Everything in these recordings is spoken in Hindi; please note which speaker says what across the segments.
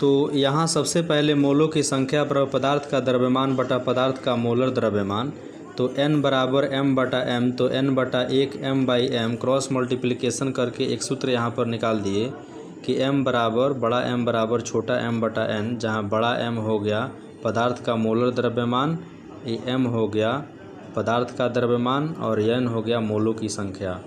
Speaker 1: तो यहाँ सबसे पहले मोलों की संख्या बराबर पदार्थ का द्रव्यमान बटा पदार्थ का मोलर द्रव्यमान। तो n बराबर m बटा m, तो n बटा 1 m by m cross multiplication करके एक सूत्र यहाँ पर निकाल दिए कि m बराबर बड़ा M बराबर छोटा m बटा n, जहाँ बड़ा M हो गया पदार्थ का मोलर द्रव्यमान, ये m हो गया पदार्थ का द्रव्यमान और n हो गया मोलों की संख्या।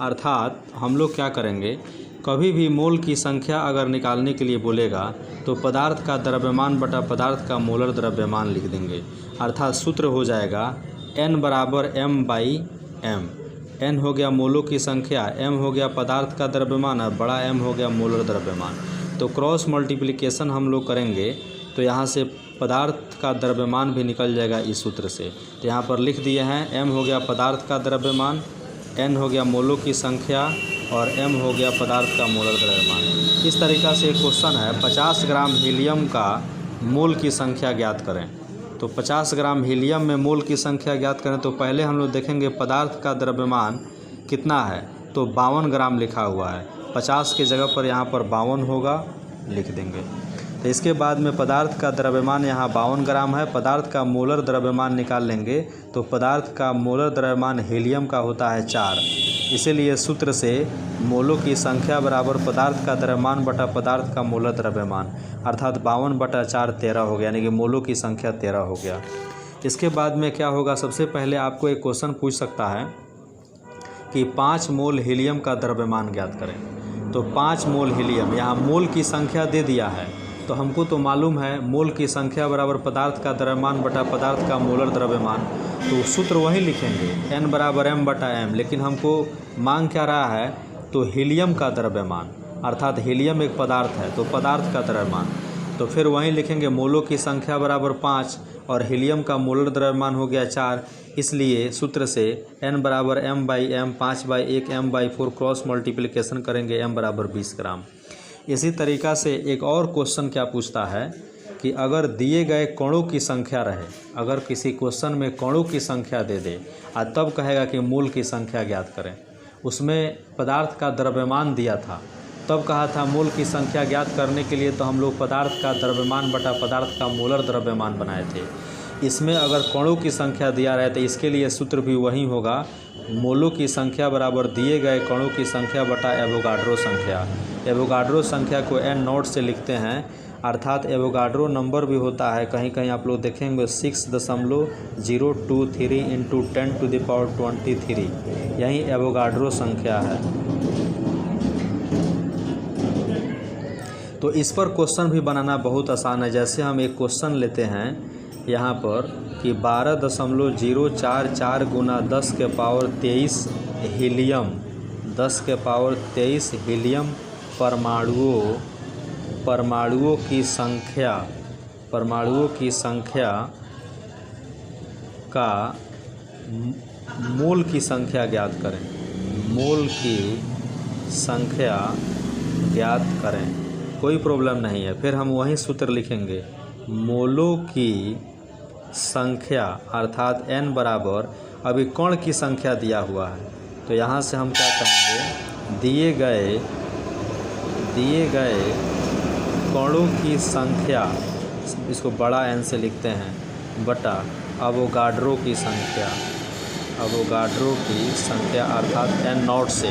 Speaker 1: अर्थात हम लोग क्या करेंगे, कभी भी मोल की संख्या अगर निकालने के लिए बोलेगा तो पदार्थ का द्रव्यमान बटा पदार्थ का मोलर द्रव्यमान लिख देंगे। अर्थात सूत्र हो जाएगा n बराबर m बाई m। n हो गया मोलों की संख्या, m हो गया पदार्थ का द्रव्यमान और बड़ा M हो गया मोलर द्रव्यमान। तो क्रॉस मल्टीप्लिकेशन हम लोग करेंगे तो यहाँ से पदार्थ का द्रव्यमान भी निकल जाएगा इस सूत्र से। तो यहाँ पर लिख दिए हैं m हो गया पदार्थ का द्रव्यमान, n हो गया मोलों की संख्या और m हो गया पदार्थ का मोलर द्रव्यमान। इस तरीक़ा से एक क्वेश्चन है, 50 ग्राम हीलियम का मोल की संख्या ज्ञात करें। तो 50 ग्राम हीलियम में मोल की संख्या ज्ञात करें तो पहले हम लोग देखेंगे पदार्थ का द्रव्यमान कितना है, तो 52 ग्राम लिखा हुआ है। 50 की जगह पर यहाँ पर 52 होगा, लिख देंगे। तो इसके बाद में पदार्थ का द्रव्यमान यहाँ 52 ग्राम है, पदार्थ का मोलर द्रव्यमान निकाल लेंगे तो पदार्थ का मोलर द्रव्यमान हीलियम का होता है 4। इसीलिए सूत्र से मोलों की संख्या बराबर पदार्थ का द्रव्यमान बटा पदार्थ का मोलर द्रव्यमान, अर्थात 52 बटा 4 13 हो गया, यानी कि मोलों की संख्या 13 हो गया। इसके बाद में क्या होगा, सबसे पहले आपको एक क्वेश्चन पूछ सकता है कि 5 मोल हीलियम का द्रव्यमान ज्ञात करें। तो 5 मोल हीलियम, यहाँ मोल की संख्या दे दिया है तो हमको तो मालूम है मोल की संख्या बराबर पदार्थ का द्रव्यमान बटा पदार्थ का मोलर द्रव्यमान, तो सूत्र वही लिखेंगे n बराबर m बटा m। लेकिन हमको मांग क्या रहा है, तो हीलियम का द्रव्यमान, अर्थात हीलियम एक पदार्थ है तो पदार्थ का द्रव्यमान, तो फिर वहीं लिखेंगे मोलों की संख्या बराबर 5 और हीलियम का मोलर द्रव्यमान हो गया 4। इसलिए सूत्र से n बराबर m by m, 5 by 1 m by 4 cross multiplication करेंगे m बराबर 20 ग्राम। इसी तरीक़ा से एक और क्वेश्चन क्या पूछता है कि अगर दिए गए कणों की संख्या रहे, अगर किसी क्वेश्चन में कणों की संख्या दे दे और तब कहेगा कि मोल की संख्या ज्ञात करें। उसमें पदार्थ का द्रव्यमान दिया था, तब कहा था मोल की संख्या ज्ञात करने के लिए तो हम लोग पदार्थ का द्रव्यमान बटा पदार्थ का मोलर द्रव्यमान बनाए थे। इसमें अगर कणों की संख्या दिया रहे तो इसके लिए सूत्र भी वही होगा, मोलों की संख्या बराबर दिए गए कणों की संख्या बटा एवोगाड्रो संख्या। एवोगाड्रो संख्या को n नॉट से लिखते हैं, अर्थात एवोगाड्रो नंबर भी होता है, कहीं कहीं आप लोग देखेंगे 6.023 इंटू 10⁻23, यही एवोगाड्रो संख्या है। तो इस पर क्वेश्चन भी बनाना बहुत आसान है। जैसे हम एक क्वेश्चन लेते हैं यहाँ पर कि 12.044 गुना 10 के पावर 23 हीलियम, 10 के पावर 23 हीलियम परमाणुओं की संख्या का मोल की संख्या ज्ञात करें। मोल की संख्या ज्ञात करें, कोई प्रॉब्लम नहीं है। फिर हम वही सूत्र लिखेंगे, मोलों की संख्या अर्थात n बराबर, अभी कण की संख्या दिया हुआ है तो यहाँ से हम क्या करेंगे, दिए गए कणों की संख्या, इसको बड़ा n से लिखते हैं, बटा एवोगाड्रो की संख्या अर्थात n नॉट से।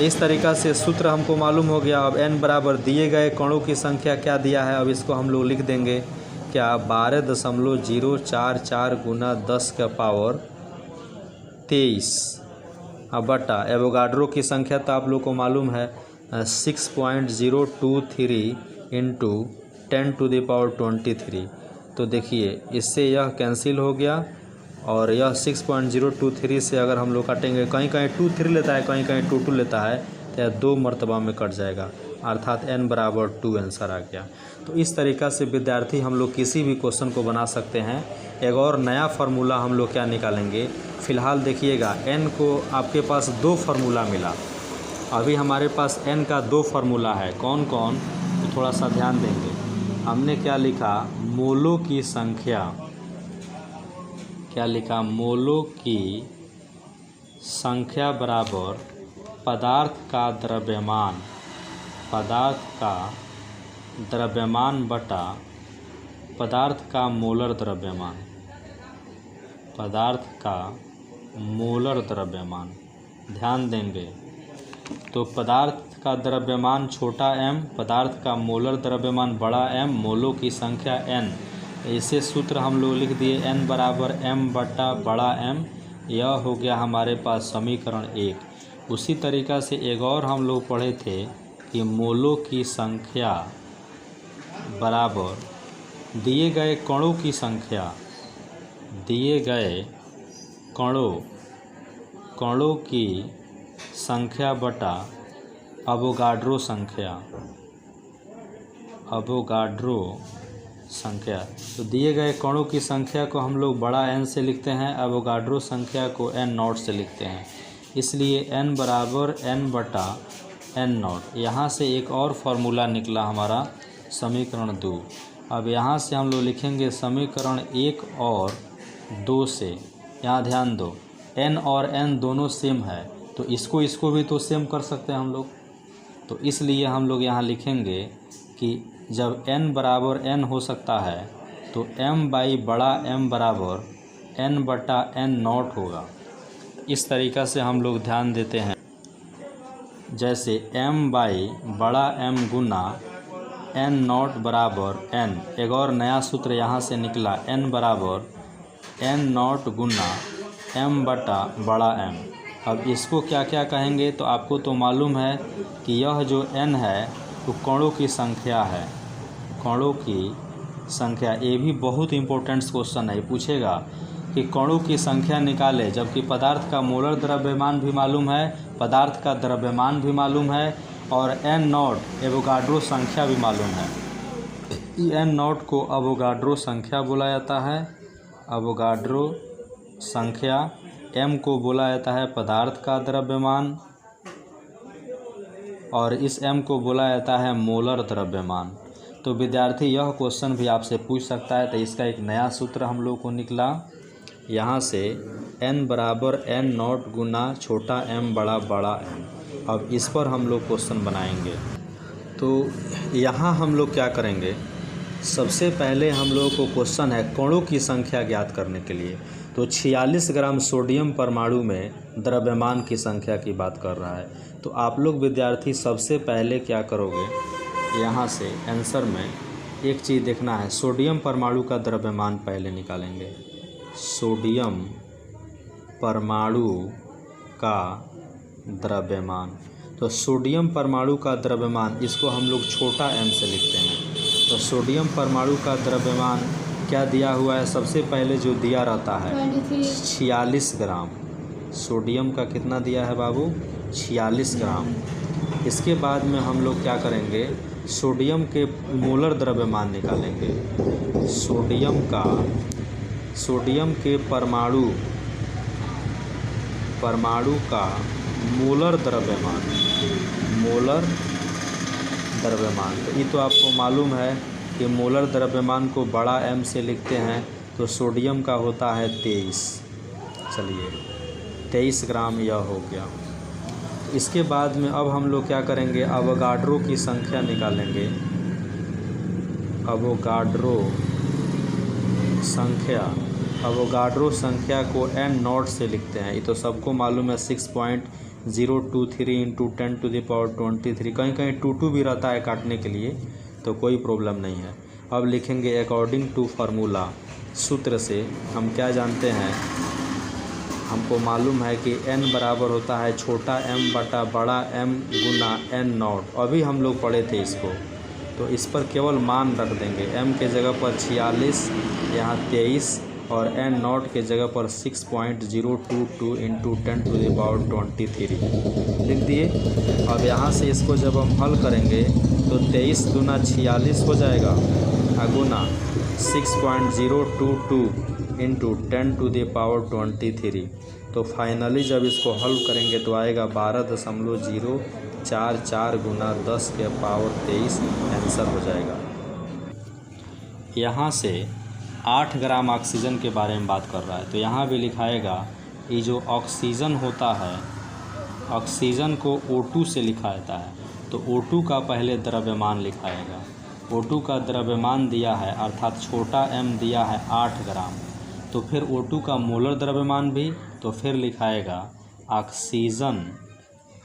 Speaker 1: इस तरीक़ा से सूत्र हमको मालूम हो गया। अब n बराबर दिए गए कणों की संख्या क्या दिया है, अब इसको हम लोग लिख देंगे क्या, 12.044 गुना 10 के पावर 23 बटा एवोगाड्रो की संख्या तो आप लोग को मालूम है 6.023 इंटू 10⁻23। तो देखिए इससे यह कैंसिल हो गया और यह 6.023 से अगर हम लोग काटेंगे, कहीं कहीं 23 लेता है, कहीं कहीं 22 लेता है, तो यह 2 मरतबा में कट जाएगा, अर्थात n बराबर 2 आंसर आ गया। तो इस तरीक़ा से विद्यार्थी हम लोग किसी भी क्वेश्चन को बना सकते हैं। एक और नया फार्मूला हम लोग क्या निकालेंगे, फ़िलहाल देखिएगा n को आपके पास 2 फार्मूला मिला। अभी हमारे पास n का 2 फार्मूला है, कौन कौन, तो थोड़ा सा ध्यान देंगे। हमने क्या लिखा, मोलों की संख्या, क्या लिखा, मोलों की संख्या बराबर पदार्थ का द्रव्यमान, पदार्थ का द्रव्यमान बटा पदार्थ का मोलर द्रव्यमान, पदार्थ का मोलर द्रव्यमान। ध्यान देंगे तो पदार्थ का द्रव्यमान छोटा m, पदार्थ का मोलर द्रव्यमान बड़ा M, मोलों की संख्या n। इसे सूत्र हम लोग लिख दिए n बराबर m बटा बड़ा M। यह हो गया हमारे पास समीकरण 1। उसी तरीक़ा से एक और हम लोग पढ़े थे कि मोलों की संख्या बराबर दिए गए कणों की संख्या, दिए गए कणों की संख्या बटा अवोगाड्रो संख्या, अवोगाड्रो संख्या। तो दिए गए कणों की संख्या को हम लोग बड़ा n से लिखते हैं, अवोगाड्रो संख्या को n नॉट से लिखते हैं। इसलिए n बराबर n बटा n नॉट। यहाँ से एक और फार्मूला निकला हमारा समीकरण 2। अब यहाँ से हम लोग लिखेंगे समीकरण 1 और 2 से। यहाँ ध्यान दो n और n दोनों सेम है, तो इसको भी तो सेम कर सकते हैं हम लोग। तो इसलिए हम लोग यहाँ लिखेंगे कि जब n बराबर n हो सकता है तो m बाई बड़ा M बराबर n बटा n नॉट होगा। इस तरीक़ा से हम लोग ध्यान देते हैं। जैसे m बाई बड़ा M गुना n नॉट बराबर n। एक और नया सूत्र यहाँ से निकला, n बराबर n नॉट गुना m बटा बड़ा M। अब इसको क्या क्या कहेंगे, तो आपको तो मालूम है कि यह जो n है वो कणों की संख्या है, कणों की संख्या। ये भी बहुत इंपॉर्टेंट क्वेश्चन है, पूछेगा कि कणों की संख्या निकाले, जबकि पदार्थ का मोलर द्रव्यमान भी मालूम है, पदार्थ का द्रव्यमान भी मालूम है और n नॉट एवोगाड्रो संख्या भी मालूम है। n नॉट को अवोगाड्रो संख्या बोला जाता है, अवोगाड्रो संख्या। m को बोला जाता है पदार्थ का द्रव्यमान और इस m को बोला जाता है मोलर द्रव्यमान। तो विद्यार्थी यह क्वेश्चन भी आपसे पूछ सकता है, तो इसका एक नया सूत्र हम लोग को निकला यहाँ से, n बराबर n नॉट गुना छोटा m बड़ा m। अब इस पर हम लोग क्वेश्चन बनाएंगे। तो यहाँ हम लोग क्या करेंगे, सबसे पहले हम लोगों को क्वेश्चन है कणों की संख्या ज्ञात करने के लिए। तो 46 ग्राम सोडियम परमाणु में द्रव्यमान की संख्या की बात कर रहा है। तो आप लोग विद्यार्थी सबसे पहले क्या करोगे, यहाँ से आंसर में एक चीज़ देखना है, सोडियम परमाणु का द्रव्यमान पहले निकालेंगे। सोडियम परमाणु का द्रव्यमान, तो सोडियम परमाणु का द्रव्यमान इसको हम लोग छोटा m से लिखते हैं। तो सोडियम परमाणु का द्रव्यमान क्या दिया हुआ है, सबसे पहले जो दिया रहता है 46 ग्राम। सोडियम का कितना दिया है बाबू, 46 ग्राम। इसके बाद में हम लोग क्या करेंगे, सोडियम के मोलर द्रव्यमान निकालेंगे। सोडियम के परमाणु का मोलर द्रव्यमान, तो ये तो आपको मालूम है कि मोलर द्रव्यमान को बड़ा M से लिखते हैं। तो सोडियम का होता है 23, चलिए 23 ग्राम यह हो गया। इसके बाद में अब हम लोग क्या करेंगे, अवोगाड्रो की संख्या निकालेंगे। अवोगाड्रो संख्या को n नॉट से लिखते हैं। ये तो सबको मालूम है, 6.023 × 10⁻23। कहीं कहीं 2 भी रहता है काटने के लिए, तो कोई प्रॉब्लम नहीं है। अब लिखेंगे अकॉर्डिंग टू फार्मूला, सूत्र से हम क्या जानते हैं, हमको मालूम है कि n बराबर होता है छोटा m बटा बड़ा M गुना n नॉट। अभी हम लोग पढ़े थे इसको, तो इस पर केवल मान रख देंगे। m के जगह पर 46, यहाँ 23 और n नॉट के जगह पर 6.022 × 10⁻23 लिख दिए। अब यहाँ से इसको जब हम हल करेंगे तो 23 दूना 46 हो जाएगा, गुना 6.022 × 10⁻23। तो फाइनली जब इसको हल करेंगे तो आएगा 12.044 गुना 10⁻23 आंसर हो जाएगा। यहाँ से 8 ग्राम ऑक्सीजन के बारे में बात कर रहा है, तो यहाँ भी लिखाएगा ये जो ऑक्सीजन होता है, ऑक्सीजन को O2 से लिखा जाता है। तो O2 का पहले द्रव्यमान लिखाएगा। O2 का द्रव्यमान दिया है अर्थात छोटा m दिया है 8 ग्राम, तो फिर O2 का मोलर द्रव्यमान भी तो फिर लिखाएगा ऑक्सीजन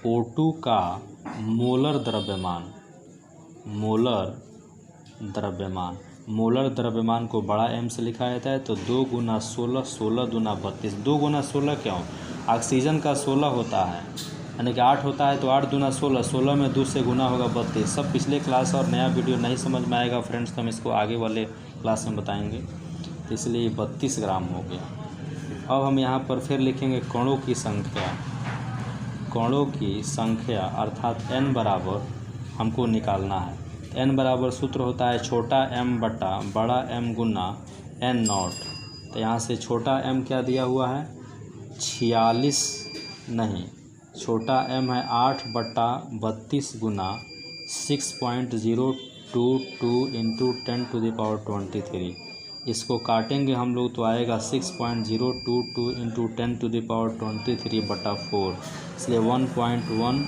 Speaker 1: O2 का मोलर द्रव्यमान, मोलर द्रव्यमान को बड़ा M से लिखा जाता है। तो 2 गुना 16, 16 दूना 32, 2 गुना 16 क्यों? ऑक्सीजन का 16 होता है यानी कि 8 होता है, तो 8 दूना 16, 16 में 2 से गुना होगा 32। सब पिछले क्लास और नया वीडियो नहीं समझ में आएगा फ्रेंड्स तो हम इसको आगे वाले क्लास में बताएंगे, तो इसलिए 32 ग्राम हो गया। अब हम यहाँ पर फिर लिखेंगे कणों की संख्या अर्थात n बराबर हमको निकालना है। n बराबर सूत्र होता है छोटा m बटा बड़ा M गुना n नॉट। तो यहाँ से छोटा m क्या दिया हुआ है 46, नहीं छोटा m है 8 बटा 32 गुना 6.022 इंटू 10⁻23। इसको काटेंगे हम लोग तो आएगा 6.022 इंटू 10⁻23 बटा 4, इसलिए 1.1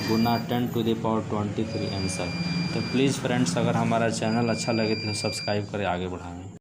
Speaker 1: गुना 10⁻23 आंसर। तो प्लीज़ फ्रेंड्स अगर हमारा चैनल अच्छा लगे तो सब्सक्राइब करें, आगे बढ़ाएं।